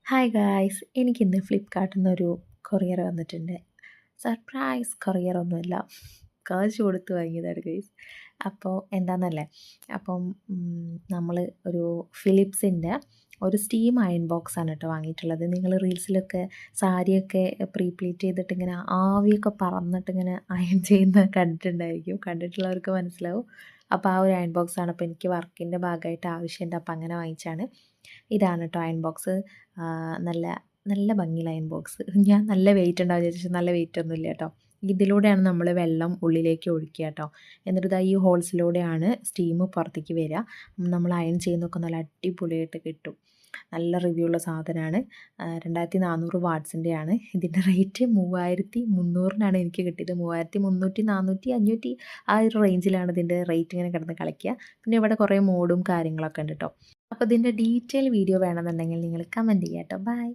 Hi guys, എനിക്കിന്ന് ഫ്ലിപ്പ്കാർട്ടിൽ നിന്നൊരു കൊറിയർ വന്നിട്ടുണ്ട്. സർപ്രൈസ് കൊറിയർ ഒന്നുമല്ല, കാശ് കൊടുത്ത് വാങ്ങിയതാണ് ഗൈസ്. അപ്പോൾ എന്താണെന്നല്ലേ, അപ്പം നമ്മൾ ഒരു ഫിലിപ്സിൻ്റെ ഒരു സ്റ്റീം അയൺ ബോക്സാണ് കേട്ടോ വാങ്ങിയിട്ടുള്ളത്. നിങ്ങൾ റീൽസിലൊക്കെ സാരിയൊക്കെ പ്ലീറ്റ് ചെയ്തിട്ട് ഇങ്ങനെ ആവിയൊക്കെ പറന്നിട്ട് ഇങ്ങനെ അയൺ ചെയ്യുന്ന കണ്ടിട്ടുണ്ടായിരിക്കും, കണ്ടിട്ടുള്ളവർക്ക് മനസ്സിലാവും. അപ്പോൾ ആ ഒരു അയൺ ബോക്സാണ്. അപ്പോൾ എനിക്ക് വർക്കിൻ്റെ ഭാഗമായിട്ട് ആവശ്യമുണ്ട്, അപ്പോൾ അങ്ങനെ വാങ്ങിച്ചാണ്. ഇതാണ് കേട്ടോ അയൺ ബോക്സ്. നല്ല നല്ല ഭംഗിയുള്ള അയൺ ബോക്സ്. ഞാൻ നല്ല വെയിറ്റ് ഉണ്ടാവും വിചാരിച്ചു, നല്ല വെയിറ്റ് ഒന്നുമില്ല കേട്ടോ. ഇതിലൂടെയാണ് നമ്മൾ വെള്ളം ഉള്ളിലേക്ക് ഒഴിക്കുക കേട്ടോ. എന്നിട്ട് ഇതാ ഈ ഹോൾസിലൂടെയാണ് സ്റ്റീം പുറത്തേക്ക് വരിക. നമ്മൾ അയൺ ചെയ്യുന്നതൊക്കെ നല്ല അടിപൊളിയായിട്ട് കിട്ടും. നല്ല റിവ്യൂ ഉള്ള സാധനമാണ്. 2400 വാട്ട്സിൻ്റെയാണ്. ഇതിൻ്റെ റേറ്റ് 3300-നാണ് എനിക്ക് കിട്ടിയത്. 3300, 400, 500 ആ ഒരു റേഞ്ചിലാണ് ഇതിൻ്റെ റേറ്റ് ഇങ്ങനെ കിടന്ന് കളിക്കുക. പിന്നെ ഇവിടെ കുറേ മോഡും കാര്യങ്ങളൊക്കെ ഉണ്ട് കേട്ടോ. അപ്പോൾ ഇതിൻ്റെ ഡീറ്റെയിൽ വീഡിയോ വേണമെന്നുണ്ടെങ്കിൽ നിങ്ങൾ കമൻറ്റ് ചെയ്യാം കേട്ടോ. ബൈ.